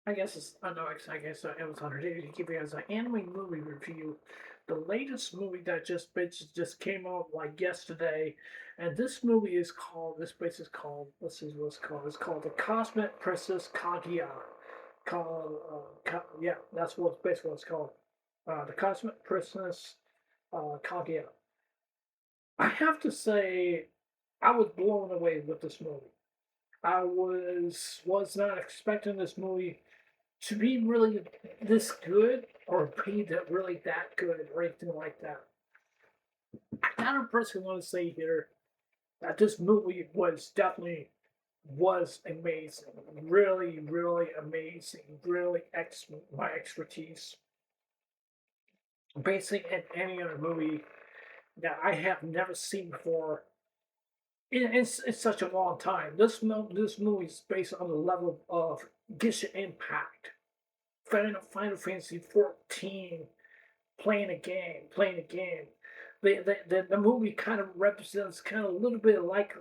I know, I guess it was 180 to keep it as an anime movie review. The latest movie that just came out like yesterday, and this movie is called, this place is called, let's see what it's called. It's called The Cosmic Princess Kaguya. Yeah, that's what basically what it's called. The Cosmic Princess Kaguya. I have to say, I was blown away with this movie. I was not expecting this movie to be really this good or be that really that good or anything like that. I kind of personally want to say here that this movie was amazing, really amazing, really my expertise. Basically, in any other movie that I have never seen before in such a long time. This movie is based on the level of Genshin Impact, Final Fantasy 14, playing a game. The movie kind of represents kind of a little bit like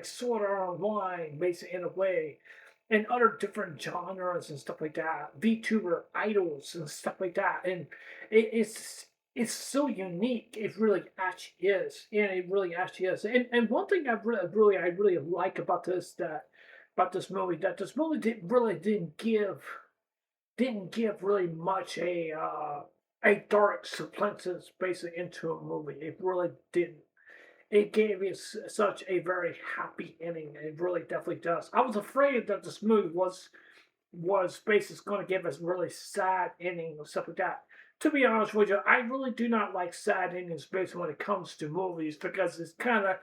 Sword Art Online, basically in a way, and other different genres and stuff like that. VTuber idols and stuff like that, and it's so unique. It really actually is, and it really actually is. And one thing I really like about this movie that this movie didn't give really much a dark substance basically into a movie. It really didn't. It gave you such a very happy ending. It really definitely does. I was afraid that this movie was basically going to give us really sad ending or stuff like that. To be honest with you, I really do not like sad endings basically when it comes to movies because it's kind of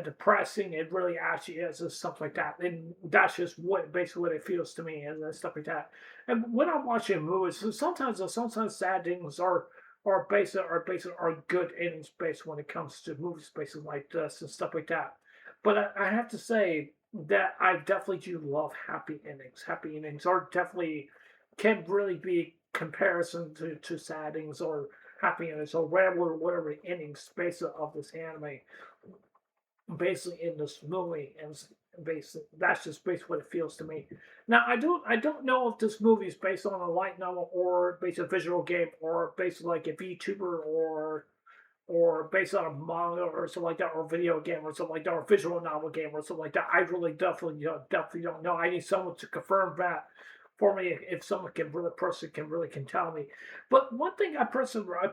depressing. It really actually is and stuff like that. And that's just what basically what it feels to me and stuff like that. And when I'm watching movies, so sometimes sad endings are good endings based when it comes to movies basically like this and stuff like that. But I have to say that I definitely do love happy endings. Happy endings are definitely can really be comparison to sad endings or happy endings or whatever endings basically of this anime basically in this movie and basically that's just basically what it feels to me. Now I don't know if this movie is based on a light novel or based on a visual game or based on like a VTuber or based on a manga or something like that, or a video game or something like that, or a visual novel game or something like that. I really definitely don't know. I need someone to confirm that for me if someone can really person can really can tell me. But one thing I definitely really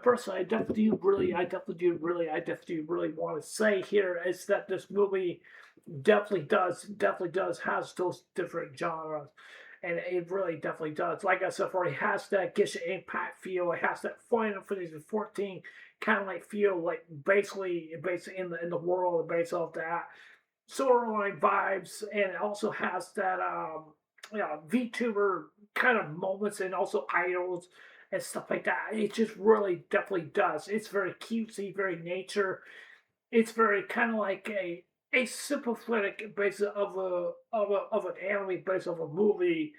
want to say here is that this movie definitely does has those different genres. And it really definitely does. Like I said before, it has that Genshin Impact feel. It has that Final Fantasy 14 kind of like feel like basically in the world based off that storyline vibes, and it also has that VTuber kind of moments and also idols and stuff like that. It just really definitely does. It's very cutesy, very nature. It's very kind of like a sympathetic base of an anime based of a movie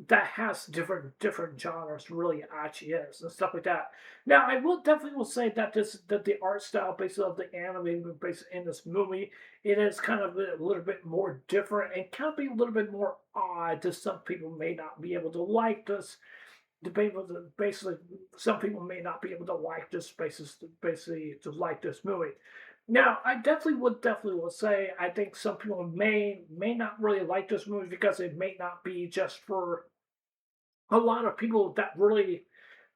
that has different genres really actually is and stuff like that. Now I will definitely will say that the art style based on the anime based in this movie it is kind of a little bit more different and can be a little bit more odd to some people may not be able to like this. The people basically some people may not be able to like this basically to like this movie. Now, I definitely will say I think some people may not really like this movie because it may not be just for a lot of people that really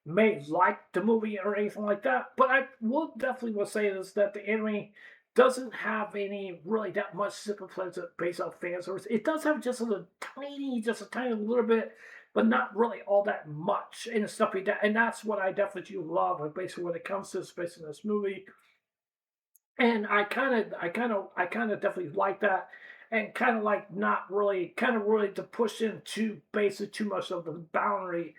may like the movie or anything like that. But I will definitely will say this that the anime doesn't have any really that much sympathetic based on fan service. It does have just a tiny little bit, but not really all that much and stuff like that. And that's what I definitely do love, basically when it comes to space in this movie. And I kind of definitely like that, and kind of like not really, kind of really to push into basically too much of the boundary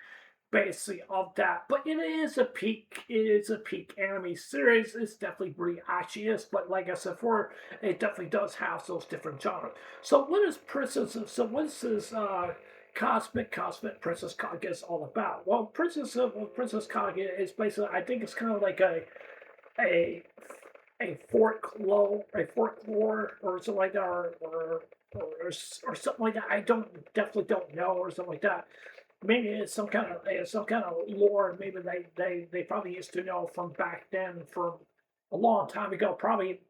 basically of that. But it is a peak. It is a peak anime series. It's definitely pretty actually is. But like I said before, it definitely does have those different genres. So what is Princess? So what is this Cosmic Princess Kaguya all about? Well, Princess Kaguya is basically I think it's kind of like a folklore or something like that, or or something like that. I don't definitely don't know or something like that. Maybe it's some kind of lore. Maybe they probably used to know from back then, from a long time ago, probably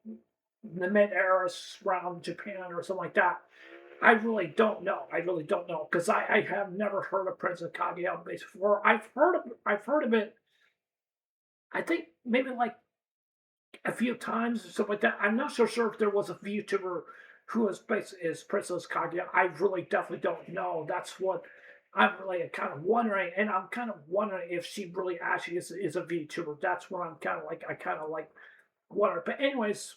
the mid era around Japan or something like that. I really don't know. I really don't know because I have never heard of Princess Kaguya before. I've heard of it. I think maybe like a few times or something like that. I'm not so sure if there was a VTuber who is Princess Kaguya. I really definitely don't know. That's what I'm really kind of wondering, and I'm kind of wondering if she really actually is a VTuber. That's what I'm kind of like. I kind of like wonder. But anyways,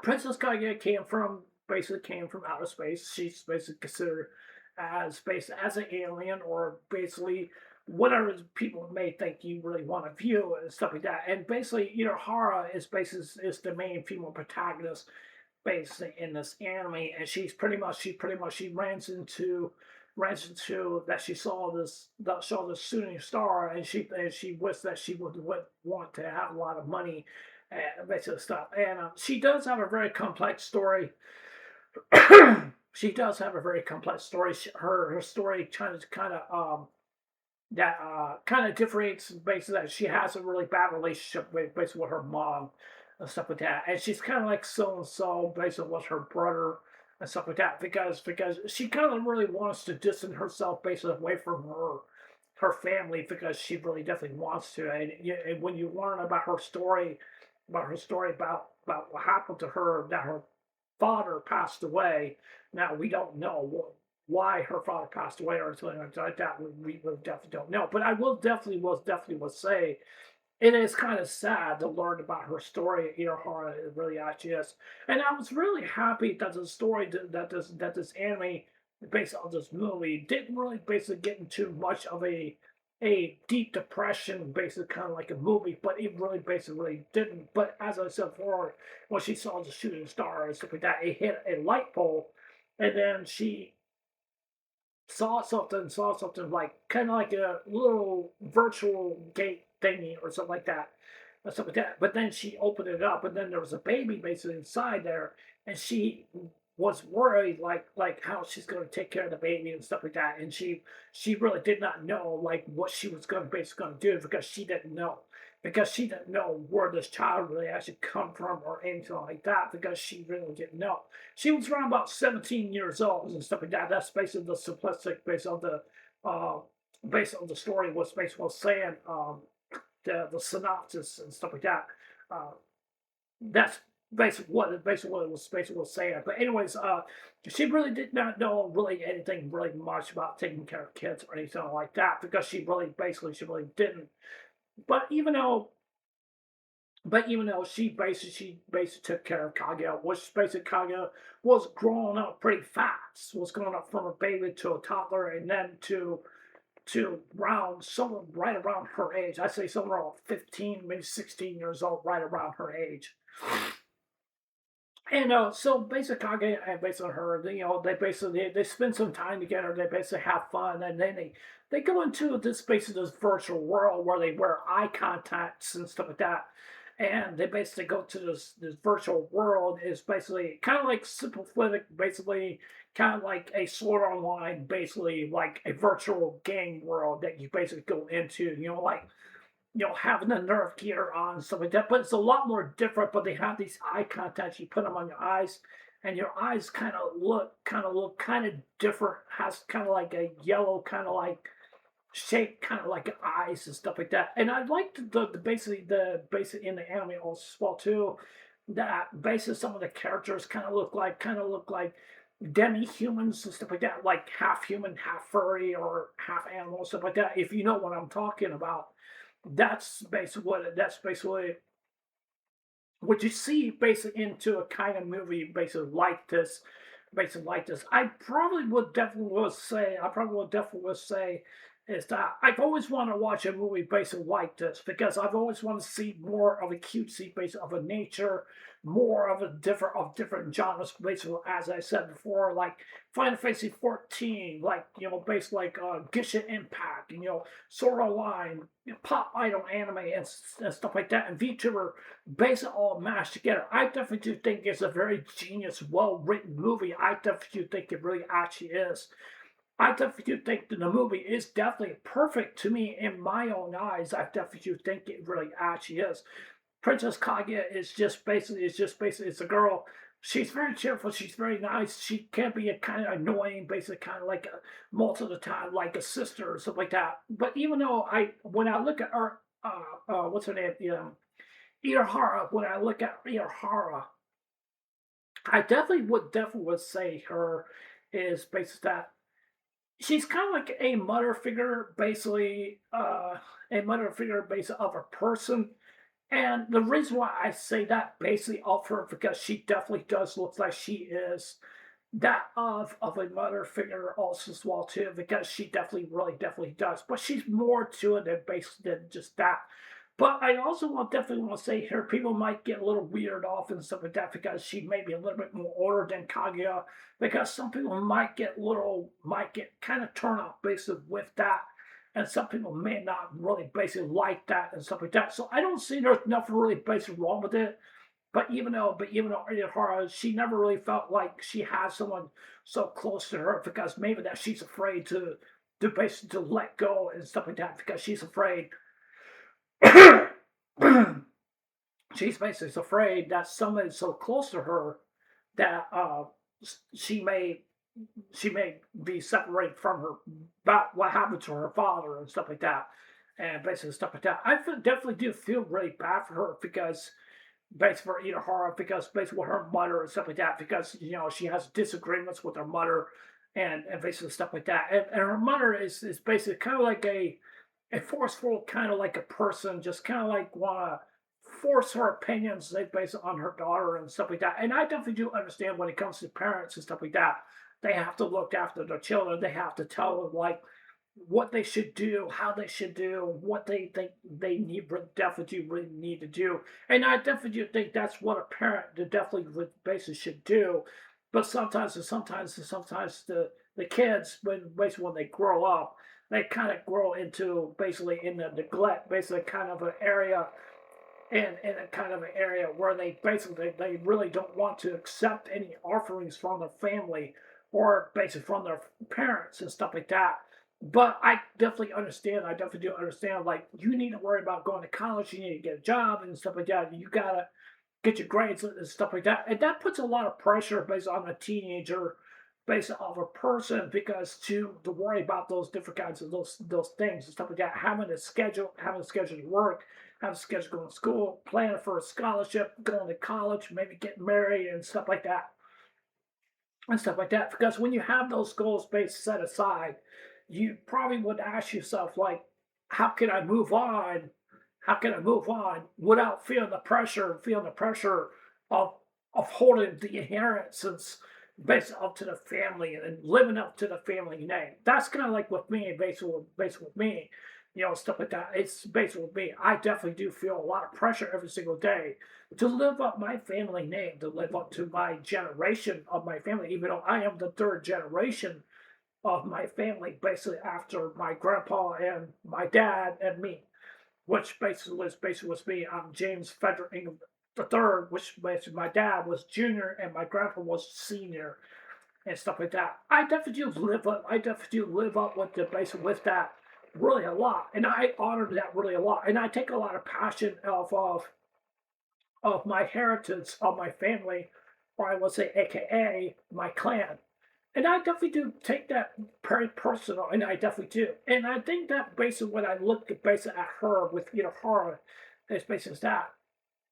Princess Kaguya came from outer space. She's basically considered as space as an alien, or basically whatever people may think you really want to view and stuff like that. And basically, Hara is the main female protagonist basically in this anime, and she runs into that she saw this shooting star, and she wished that she would want to have a lot of money and basically stuff. And she does have a very complex story. She does have a very complex story. Her story kind of differentiates basically that she has a really bad relationship with basically with her mom and stuff like that, and she's kind of like so and so basically with her brother and stuff like that because she kind of really wants to distance herself basically away from her family because she really definitely wants to. And when you learn about her story about what happened to her, that her father passed away. Now we don't know why her father passed away or something like that. We definitely don't know. But I definitely will say it is kind of sad to learn about her story. How it really actually is. And I was really happy that the story that this anime based on this movie didn't really basically get into much of a deep depression, basically kind of like a movie, but it really basically really didn't. But as I said before, when she saw the shooting star and stuff like that, it hit a light pole, and then she saw something like kind of like a little virtual gate thingy or something like that, or something like that. But then she opened it up, and then there was a baby basically inside there, and she was worried like how she's going to take care of the baby and stuff like that. And she really did not know like what she was going to basically going to do because she didn't know where this child really actually come from or anything like that because she really didn't know. She was around about 17 years old and stuff like that. That's basically the simplistic uh based on the story was basically saying the synopsis and stuff like that. Uh, that's basically what it was basically saying. But anyways, she really did not know really anything really much about taking care of kids or anything like that because she really didn't. But even though she basically took care of Kaguya, which basically Kaguya was growing up pretty fast, was growing up from a baby to a toddler, and then to around somewhere right around her age. I'd say somewhere around 15, maybe 16 years old, right around her age. And so basically Kage and basically her, they spend some time together. They basically have fun, and then they go into this virtual world where they wear eye contacts and stuff like that. And they basically go to this virtual world is basically kind of like sympathetic, basically kind of like a sword online, basically like a virtual game world that you basically go into. Like having the nerve gear on and stuff like that. But it's a lot more different. But they have these eye contacts. You put them on your eyes, and your eyes kind of different. Has kind of like a yellow, kind of like shape, kind of like eyes and stuff like that. And I liked the basic in the anime also as well too. That basically some of the characters kind of look like demi humans and stuff like that, like half human, half furry, or half animal stuff like that. If you know what I'm talking about, that's basically what you see basically into a kind of movie basically like this. I probably would definitely say is that I've always wanted to watch a movie basically like this because I've always wanted to see more of a cutesy base of a nature, more of a different genres. Basically, as I said before, like Final Fantasy 14, like basically like Genshin Impact, Sword Line, Pop Idol anime and stuff like that, and VTuber, basically all mashed together. I definitely do think it's a very genius, well written movie. I definitely do think it really actually is. I definitely do think that the movie is definitely perfect to me in my own eyes. I definitely do think it really actually is. Princess Kaguya is just basically it's a girl. She's very cheerful. She's very nice. She can be a kind of annoying, basically kind of like most of the time like a sister or something like that. But even though when I look at her, what's her name? Irahara. When I look at Irahara, I definitely would say her is basically that she's kind of like a mother figure, basically, a mother figure basically of a person. And the reason why I say that basically of her because she definitely does look like she is that of a mother figure also as well too because she definitely does. But she's more to it than basically than just that. But I also definitely want to say here, people might get a little weird off and stuff like that because she may be a little bit more older than Kaguya. Because some people might get kind of turned off basically with that, and some people may not really basically like that and stuff like that. So I don't see there's nothing really basically wrong with it. But even though Hara, she never really felt like she had someone so close to her because maybe that she's afraid to basically to let go and stuff like that because she's afraid she's basically afraid that someone is so close to her that she may she may be separated from her about what happened to her father and stuff like that, and basically stuff like that. Definitely do feel really bad for her because basically for Ida because basically with her mother and stuff like that because she has disagreements with her mother and basically stuff like that, and her mother is basically kind of like a forceful kind of like a person, just kind of like want to force her opinions they base on her daughter and stuff like that. And I definitely do understand when it comes to parents and stuff like that, they have to look after their children. They have to tell them like what they should do, how they should do, what they think they need definitely really need to do. And I definitely do think that's what a parent definitely basically should do. But sometimes the kids when they grow up, they kind of grow into basically in the neglect, basically kind of an area in a kind of an area where they basically they really don't want to accept any offerings from their family or basically from their parents and stuff like that. But I definitely understand. I definitely do understand. Like you need to worry about going to college. You need to get a job and stuff like that. You gotta get your grades and stuff like that. And that puts a lot of pressure based on a teenager, based on a person, because to worry about those different kinds of those things and stuff like that. Having a schedule to work, having a schedule going to school, planning for a scholarship, going to college, maybe getting married and stuff like that. And stuff like that. Because when you have those goals based set aside, you probably would ask yourself like, how can I move on? How can I move on without feeling the pressure of holding the inheritance based up to the family and living up to the family name. That's kind of like with me, basically with me, stuff like that. It's basically with me. I definitely do feel a lot of pressure every single day to live up my family name, to live up to my generation of my family, even though I am the third generation of my family, basically after my grandpa and my dad and me, which basically was me. I'm James Frederick Ingham the third, which basically my dad was junior and my grandpa was senior and stuff like that. I definitely do live up with the basically with that really a lot, and I honor that really a lot, and I take a lot of passion of my heritage of my family, or I would say, AKA my clan. And I definitely do take that very personal, and I definitely do. And I think that basically when I look at basically at her with her, it's basically that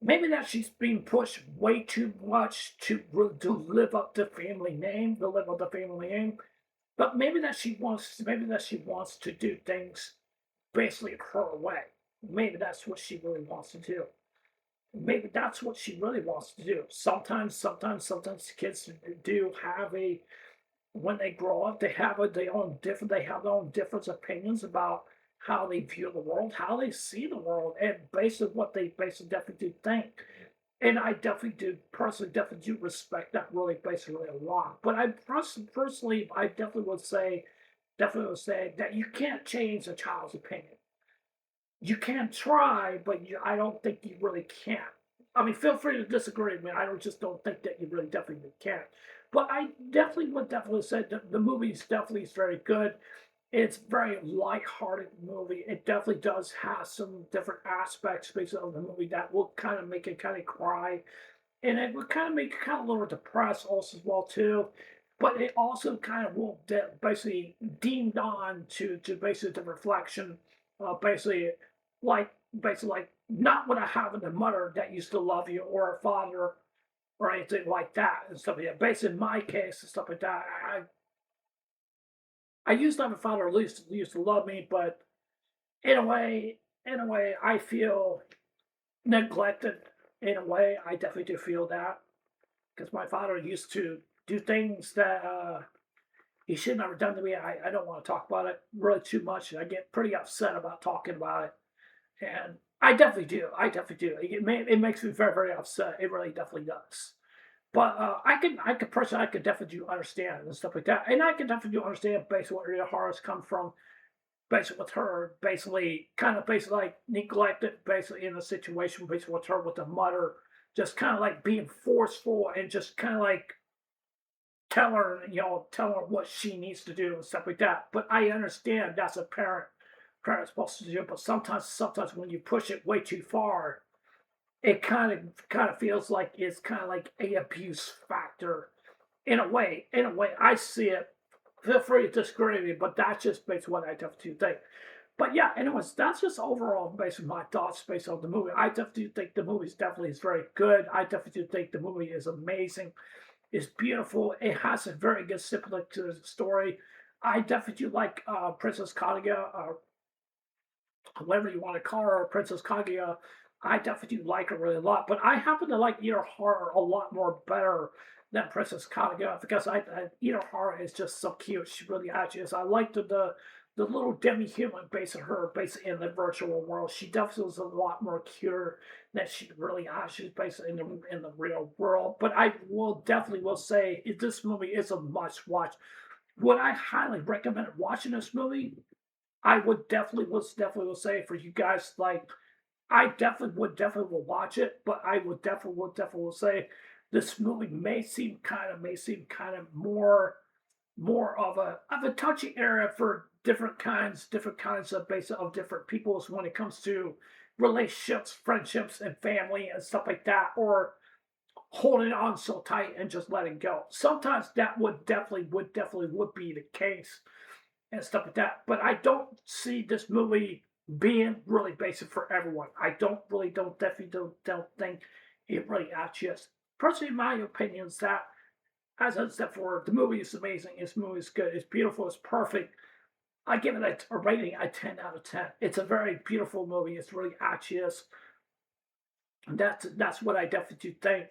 maybe that she's being pushed way too much to live up the family name, to live up the family name. But maybe that she wants to do things basically her way. Maybe that's what she really wants to do. Maybe that's what she really wants to do. Sometimes kids do have when they grow up, they have their own different opinions about how they view the world, how they see the world, and basically what they basically definitely do think. And I definitely do personally definitely do respect that really basically a lot. But I personally I definitely would say that you can't change a child's opinion. You can try, but I don't think you really can. I mean, feel free to disagree with me. I don't think that you really definitely can. But I definitely would definitely say that the movie is very good. It's very light-hearted movie. It definitely does have some different aspects based on the movie that will kind of make it kind of cry, and it would kind of make you kind of a little depressed also as well too. But it also kind of will basically deemed on to basically the reflection, basically like not what I have in a mother that used to love you or a father or anything like that and stuff like that. Basically, in my case and stuff like that, I used to have a father who used to love me, but in a way, I feel neglected. In a way, I definitely do feel that because my father used to do things that he should never done to me. I don't want to talk about it really too much. I get pretty upset about talking about it, and I definitely do. I definitely do. It makes me very very upset. It really definitely does. But I can personally, I could definitely do understand and stuff like that, and I can definitely do understand basically where your horrors come from. Basically, with her, basically, kind of basically like neglected, basically in a situation, basically with her with the mother, just kind of like being forceful and just kind of like tell her what she needs to do and stuff like that. But I understand that's a parent's supposed to do. But sometimes when you push it way too far, it kind of feels like it's kind of like a abuse factor in a way. In a way, I see it. Feel free to disagree with me, but that's just basically what I definitely think. But yeah, anyways, that's just overall based on my thoughts based on the movie. I definitely think the movie is very good. I definitely do think the movie is amazing. It's beautiful. It has a very good symphony to the story. I definitely do like Princess Kaguya, whatever you want to call her, Princess Kaguya. I definitely do like her really a lot. But I happen to like Eater Horror a lot more better than Princess Kaguya because Eater Horror is just so cute. She really actually is. I like the little demi-human base of her based in the virtual world. She definitely is a lot more cuter than she really actually is based in the real world. But I will definitely will say this movie is a must watch. Would I highly recommend watching this movie? I would definitely will say for you guys like I definitely will watch it, but I would definitely will say this movie may seem kind of more of a touchy area for different kinds of base of different peoples when it comes to relationships, friendships, and family and stuff like that, or holding on so tight and just letting go. Sometimes that would be the case and stuff like that. But I don't see this movie being really basic for everyone. I don't think it really actually is. Personally, my opinion is that, as I said before, the movie is amazing. This movie is good. It's beautiful. It's perfect. I give it a rating a 10 out of 10. It's a very beautiful movie. It's really actually is. That's what I definitely do think.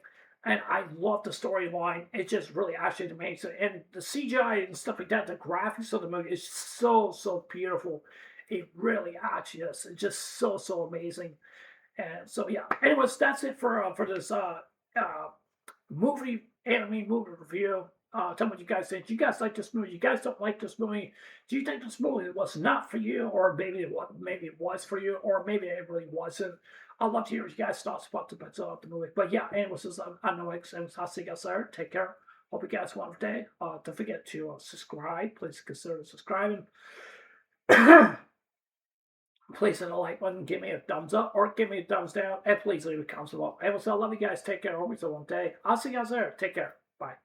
And I love the storyline. It's just really actually amazing. And the CGI and stuff like that, the graphics of the movie is so beautiful. It really actually is. It's just so amazing. And so yeah. Anyways, that's it for this uh anime movie review. Tell me what you guys think. Do you guys like this movie? You guys don't like this movie? Do you think this movie was not for you, or maybe it was for you, or maybe it really wasn't? I'd love to hear what you guys thoughts about the movie. But yeah, anyways, I know I'll see you guys later. Take care. Hope you guys have a wonderful day. Don't forget to subscribe. Please consider subscribing. Please hit the like button, give me a thumbs up, or give me a thumbs down, and please leave a comment below. Anyways, I love you guys. Take care. Hope you have a wonderful day. I'll see you guys there. Take care. Bye.